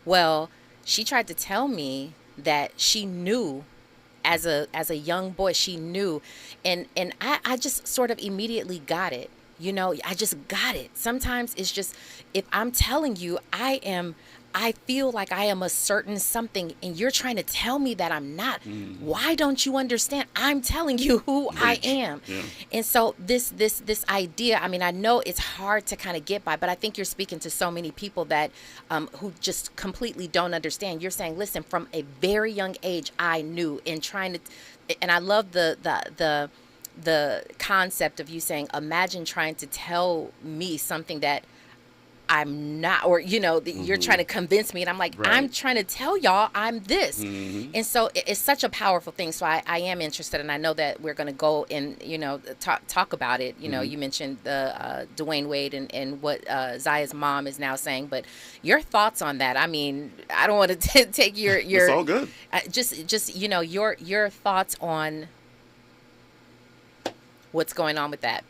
Well, she tried to tell me that she knew as a young boy, she knew. And I just sort of immediately got it. I just got it. Sometimes it's just, if I'm telling you I feel like I am a certain something, and you're trying to tell me that I'm not. Why don't you understand? I'm telling you who I am. Yeah. And so this idea, I mean, I know it's hard to kind of get by, but I think you're speaking to so many people that who just completely don't understand. You're saying, listen, from a very young age, I knew, and I love the concept of you saying, imagine trying to tell me something that I'm not, or you're trying to convince me, and I'm like, right. I'm trying to tell y'all I'm this. And so it's such a powerful thing. So I am interested, and I know that we're going to go and talk about it. You mentioned the Dwayne Wade and what Zaya's mom is now saying, but your thoughts on that? I mean, I don't want to take your it's all good. Just your thoughts on what's going on with that.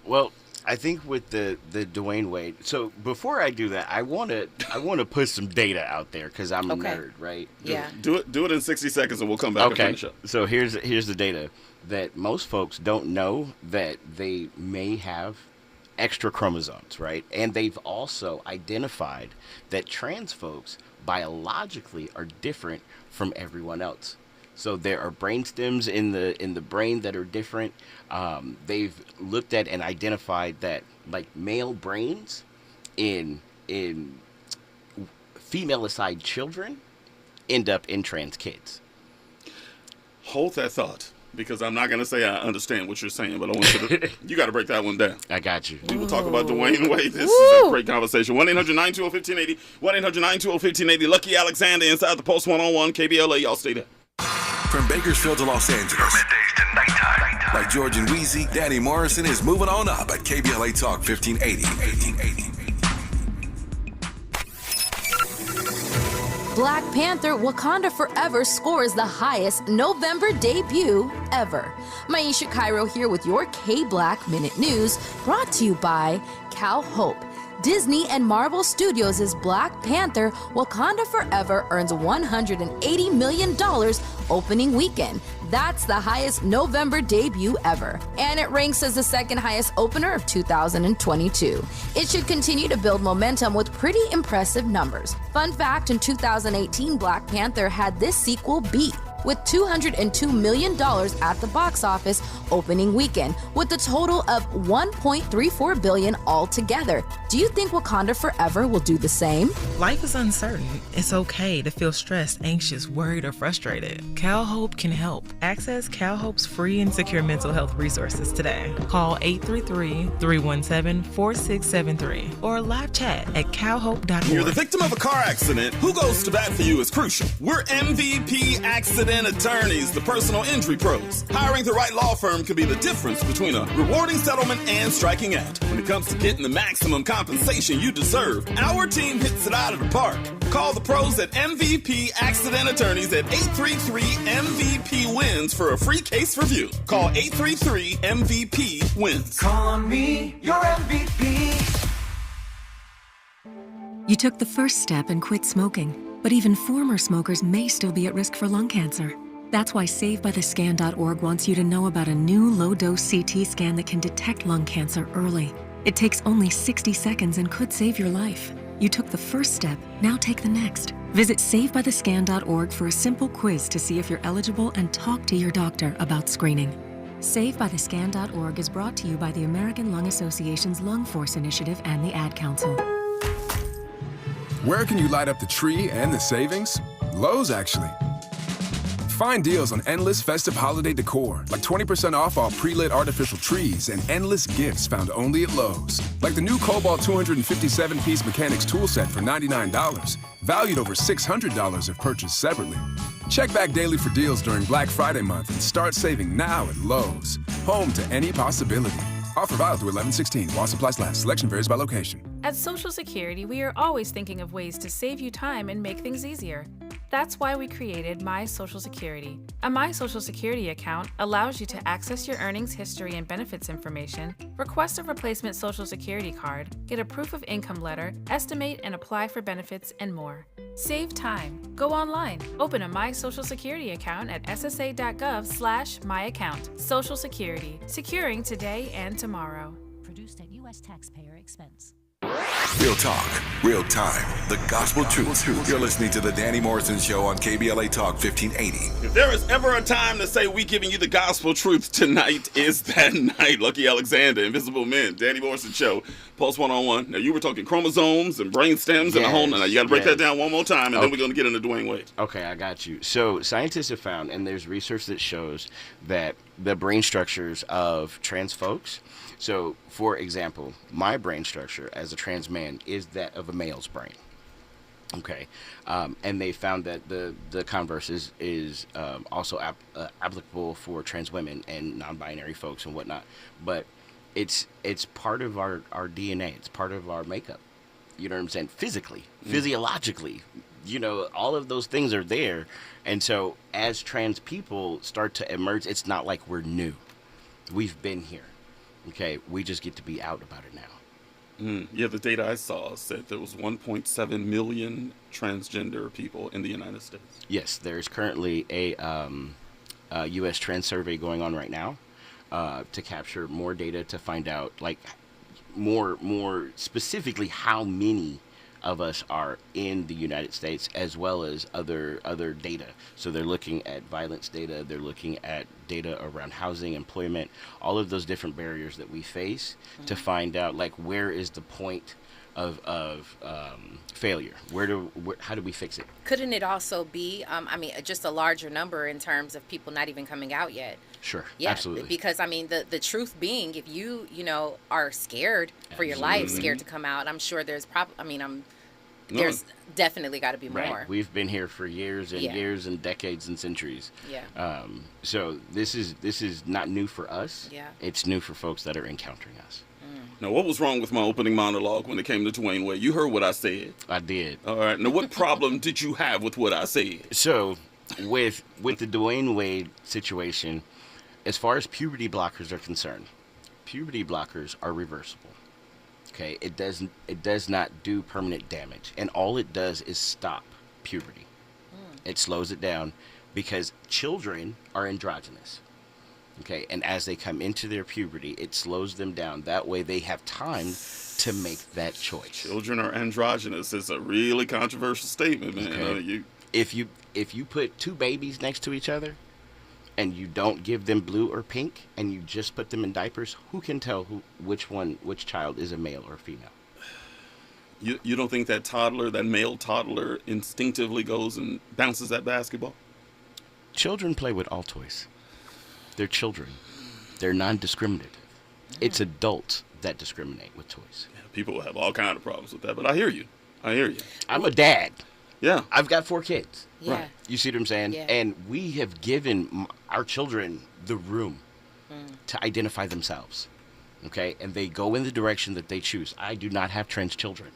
Well, I think with the Dwayne Wade. So before I do that, I want to put some data out there because I'm a nerd, right? Yeah. Do it in 60 seconds, and we'll come back and finish up. So here's the data that most folks don't know, that they may have extra chromosomes, right? And they've also identified that trans folks biologically are different from everyone else. So there are brain stems in the brain that are different. They've looked at and identified that, like, male brains in female-assigned children end up in trans kids. Hold that thought, because I'm not going to say I understand what you're saying, but I want you got to break that one down. I got you. We will talk about Dwayne Wade. This is a great conversation. 1-800-920-1580. 1-800-920-1580. Lucky Alexander inside the Post 101 KBLA. Y'all stay there. From Bakersfield to Los Angeles. From middays to nighttime. Like George and Wheezy, Danny Morrison is moving on up at KBLA Talk 1580. Black Panther Wakanda Forever scores the highest November debut ever. Maisha Cairo here with your K-Black Minute News, brought to you by Cal Hope. Disney and Marvel Studios' Black Panther Wakanda Forever earns $180 million opening weekend. That's the highest November debut ever, and it ranks as the second highest opener of 2022. It should continue to build momentum with pretty impressive numbers. Fun fact, in 2018, Black Panther had this sequel beat, with $202 million at the box office opening weekend, with a total of $1.34 billion altogether. Do you think Wakanda Forever will do the same? Life is uncertain. It's okay to feel stressed, anxious, worried, or frustrated. Cal Hope can help. Access Cal Hope's free and secure mental health resources today. Call 833-317-4673 or live chat at calhope.org. You're the victim of a car accident. Who goes to bat for you is crucial. We're MVP Accident Attorneys, the personal injury pros. Hiring the right law firm can be the difference between a rewarding settlement and striking out. When it comes to getting the maximum compensation you deserve, our team hits it out of the park. Call the pros at MVP Accident Attorneys at 833-MVP-WINS for a free case review. Call 833-MVP-WINS. Call on me, your MVP. You took the first step and quit smoking. But even former smokers may still be at risk for lung cancer. That's why SaveByTheScan.org wants you to know about a new low-dose CT scan that can detect lung cancer early. It takes only 60 seconds and could save your life. You took the first step, now take the next. Visit SaveByTheScan.org for a simple quiz to see if you're eligible and talk to your doctor about screening. SaveByTheScan.org is brought to you by the American Lung Association's Lung Force Initiative and the Ad Council. Where can you light up the tree and the savings? Lowe's, actually. Find deals on endless festive holiday decor, like 20% off all pre-lit artificial trees and endless gifts found only at Lowe's. Like the new Cobalt 257-piece mechanics tool set for $99, valued over $600 if purchased separately. Check back daily for deals during Black Friday month and start saving now at Lowe's. Home to any possibility. Offer valid through 11/16 while supplies last. Selection varies by location. At Social Security, we are always thinking of ways to save you time and make things easier. That's why we created My Social Security. A My Social Security account allows you to access your earnings history and benefits information, request a replacement Social Security card, get a proof of income letter, estimate and apply for benefits, and more. Save time. Go online. Open a My Social Security account at ssa.gov/myaccount. Social Security. Securing today and tomorrow. Produced at U.S. taxpayer expense. Real talk, real time, the gospel truth. You're listening to the Danny Morrison Show on KBLA Talk 1580. If there is ever a time to say we giving you the gospel truth, tonight is that night. Lucky Alexander, Invisible Men, Danny Morrison Show, Pulse 101. Now, you were talking chromosomes and brain stems and a whole... Now, you got to break that down one more time, and then we're going to get into Dwayne Wade. Okay, I got you. So, scientists have found, and there's research that shows that the brain structures of trans folks... So, for example, my brain structure as a trans man is that of a male's brain. Okay, and they found that the converse is also applicable for trans women and non-binary folks and whatnot. But it's part of our DNA. It's part of our makeup. You know what I'm saying? Physically, physiologically, you know, all of those things are there. And so, as trans people start to emerge, it's not like we're new. We've been here. Okay, we just get to be out about it now. Yeah, the data I saw said there was 1.7 million transgender people in the United States. Yes, there's currently a U.S. trans survey going on right now to capture more data to find out, like, more specifically how many of us are in the United States, as well as other data. So they're looking at violence data, they're looking at data around housing, employment, all of those different barriers that we face to find out, like, where is the point of failure? How do we fix it? Couldn't it also be, just a larger number in terms of people not even coming out yet? Sure, yeah, absolutely. Because, the truth being, if you are scared for your life, scared to come out, I'm sure there's there's definitely got to be more. Right. We've been here for years and years and decades and centuries. Yeah. So this is not new for us. Yeah. It's new for folks that are encountering us. Now, what was wrong with my opening monologue when it came to Dwayne Wade? You heard what I said. I did. All right. Now, what problem did you have with what I said? So, with the Dwayne Wade situation, as far as puberty blockers are concerned, puberty blockers are reversible. Okay, it does not do permanent damage, and all it does is stop puberty. It slows it down because children are androgynous. Okay, and as they come into their puberty, it slows them down. That way they have time to make that choice. Children are androgynous. It's a really controversial statement, man. Okay. If you put two babies next to each other and you don't give them blue or pink and you just put them in diapers, who can tell which child is a male or female? You don't think that male toddler instinctively goes and bounces that basketball? Children play with all toys. They're children. They're non-discriminative. It's adults that discriminate with toys. Yeah, people have all kind of problems with that, but I hear you. I'm a dad. Yeah. I've got 4 kids. Yeah. Right. You see what I'm saying? Yeah. And we have given our children the room to identify themselves. Okay? And they go in the direction that they choose. I do not have trans children.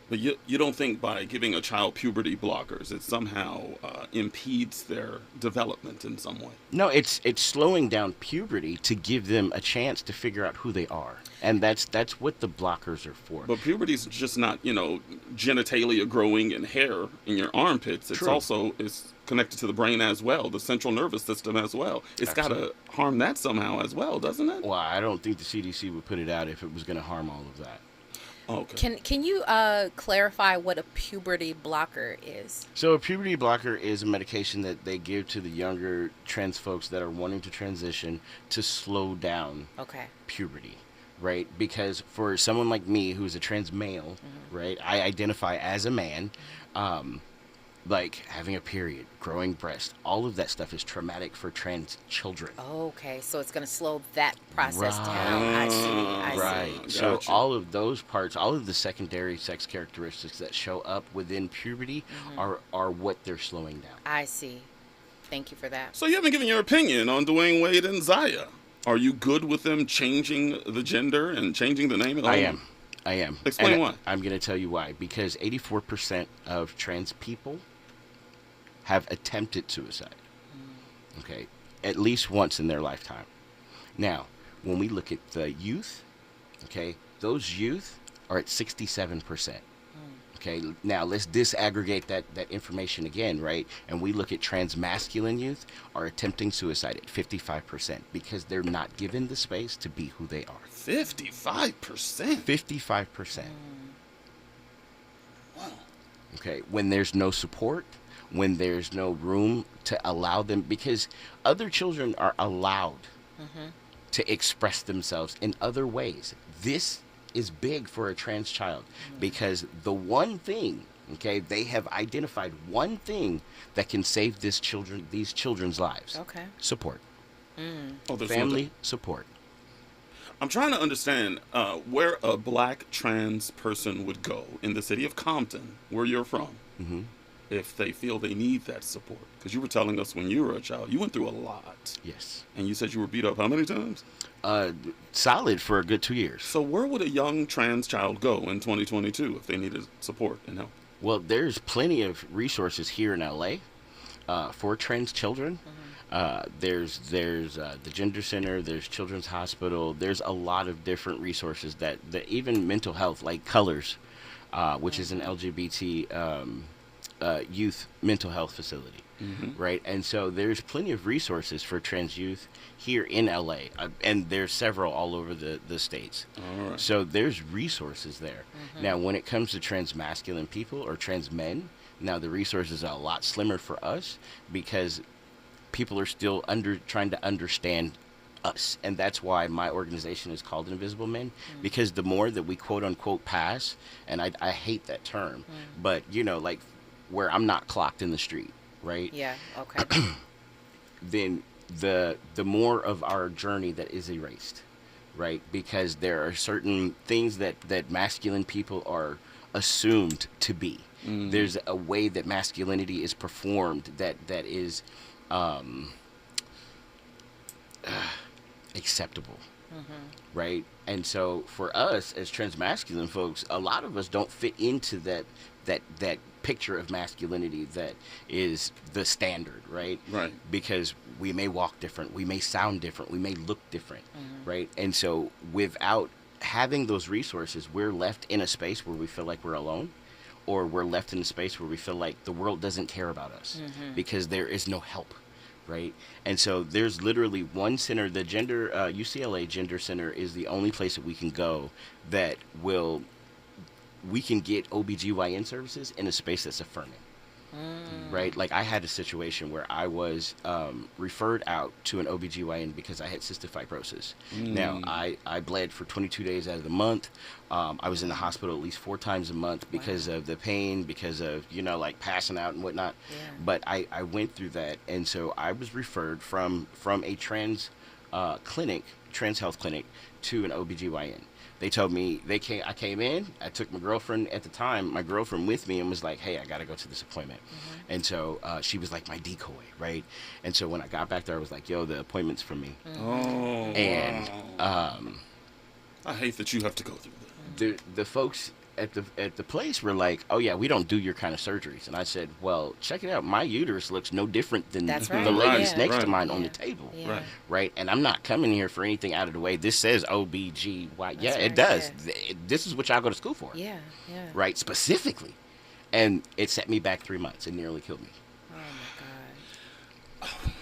But you don't think by giving a child puberty blockers, it somehow impedes their development in some way? No, it's slowing down puberty to give them a chance to figure out who they are. And that's what the blockers are for. But puberty's just not, genitalia growing and hair in your armpits. It's True. also is connected to the brain as well, the central nervous system as well. It's got to harm that somehow as well, doesn't it? Well, I don't think the CDC would put it out if it was going to harm all of that. Okay. Can you clarify what a puberty blocker is? So a puberty blocker is a medication that they give to the younger trans folks that are wanting to transition to slow down puberty, right? Because for someone like me who's a trans male, right, I identify as a man, like having a period, growing breast, all of that stuff is traumatic for trans children. Okay, so it's going to slow that process down. I see. Right. So all of those parts, all of the secondary sex characteristics that show up within puberty are what they're slowing down. I see. Thank you for that. So you haven't given your opinion on Dwayne Wade and Zaya. Are you good with them changing the gender and changing the name? I am. Explain why. I'm going to tell you why. Because 84% of trans people have attempted suicide. Okay, at least once in their lifetime. Now, when we look at the youth, okay, those youth are at 67%. Okay, now let's disaggregate that information again, right? And we look at trans masculine youth are attempting suicide at 55% because they're not given the space to be who they are. 55%? 55%. Wow. Okay, when there's no support, when there's no room to allow them, because other children are allowed to express themselves in other ways. This is big for a trans child because the one thing, okay, they have identified one thing that can save these children's lives. Okay. Support. There's family support. I'm trying to understand where a black trans person would go in the city of Compton, where you're from, if they feel they need that support. Because you were telling us when you were a child, you went through a lot. Yes. And you said you were beat up how many times? Solid for a good 2 years. So where would a young trans child go in 2022 if they needed support and help? Well, there's plenty of resources here in LA for trans children. There's the Gender Center, there's Children's Hospital, there's a lot of different resources that even mental health, like Colors, which is an LGBT youth mental health facility, right? And so there's plenty of resources for trans youth here in LA, and there's several all over the states. All right. So there's resources there. Now, when it comes to trans masculine people or trans men, now the resources are a lot slimmer for us because people are still trying to understand us, and that's why my organization is called Invisible Men, because the more that we quote unquote pass, and I hate that term, but like where I'm not clocked in the street, right? Yeah, okay. Then the more of our journey that is erased, right? Because there are certain things that masculine people are assumed to be. There's a way that masculinity is performed that is acceptable, right? And so for us as trans masculine folks, a lot of us don't fit into that picture of masculinity that is the standard, right? Right. Because we may walk different, we may sound different, we may look different, right? And so without having those resources, we're left in a space where we feel like we're alone, or we're left in a space where we feel like the world doesn't care about us because there is no help, right? And so there's literally one center, the UCLA Gender Center is the only place that we can go that we can get OBGYN services in a space that's affirming. Right? Like I had a situation where I was referred out to an OBGYN because I had cystic fibrosis. Now, I bled for 22 days out of the month. I was in the hospital at least 4 times a month because of the pain, because of, like passing out and whatnot. Yeah. But I went through that. And so I was referred from a trans health clinic to an OBGYN. They told me I came in, I took my girlfriend with me and was like, hey, I got to go to this appointment. And so she was like my decoy, right? And so when I got back there, I was like, yo, the appointment's for me. And I hate that you have to go through that. The folks at the place were like, oh yeah, we don't do your kind of surgeries. And I said, well, check it out. My uterus looks no different than the ladies next to mine on the table. Right. And I'm not coming here for anything out of the way. This says OBGY. Yeah, it does. Yeah. This is what y'all go to school for. Yeah. Right, specifically. And it set me back 3 months. It nearly killed me. Oh my God.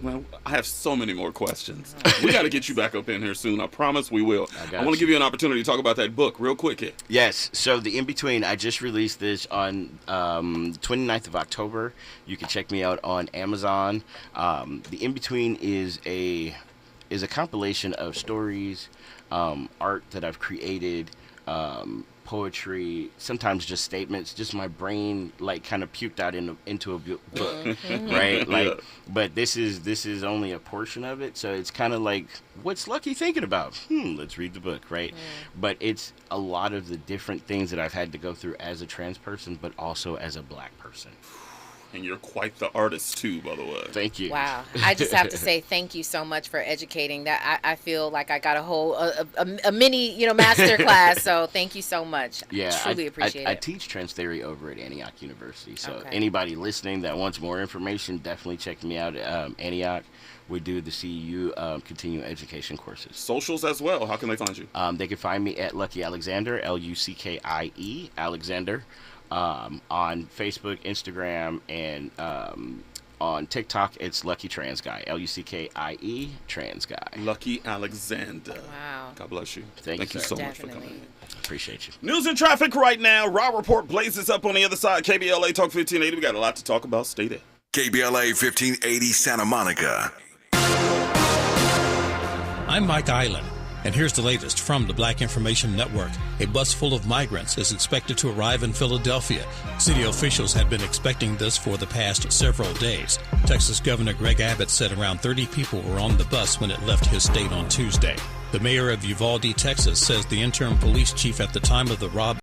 Well, I have so many more questions. We got to get you back up in here soon. I promise we will. I want to give you an opportunity to talk about that book real quick here. Yes. So The In-Between, I just released this on 29th of October. You can check me out on Amazon. The In-Between is a compilation of stories, art that I've created, poetry, sometimes just statements, just my brain like kind of puked out into a book, right? But this is only a portion of it, so it's kind of like, what's Lucky thinking about? Let's read the book, right? But it's a lot of the different things that I've had to go through as a trans person, but also as a Black person. And you're quite the artist too, by the way. Thank you. Wow. I just have to say thank you so much for educating. That I feel like I got a whole a mini master class. So thank you so much. Yeah, truly appreciate it. I teach trans theory over at Antioch University. So anybody listening that wants more information, definitely check me out at Antioch. We do the CEU continuing education courses. Socials as well. How can they find you? They can find me at Lucky Alexander, LUCKIE Alexander. On Facebook, Instagram, and on TikTok, it's Lucky Trans Guy, LUCKIE Trans Guy. Lucky Alexander. Wow. God bless you. Thank you so much for coming in. Appreciate you. News and traffic right now. Raw Report blazes up on the other side. KBLA Talk 1580. We got a lot to talk about. Stay there. KBLA 1580 Santa Monica. I'm Mike Island. And here's the latest from the Black Information Network. A bus full of migrants is expected to arrive in Philadelphia. City officials had been expecting this for the past several days. Texas Governor Greg Abbott said around 30 people were on the bus when it left his state on Tuesday. The mayor of Uvalde, Texas, says the interim police chief at the time of the robbery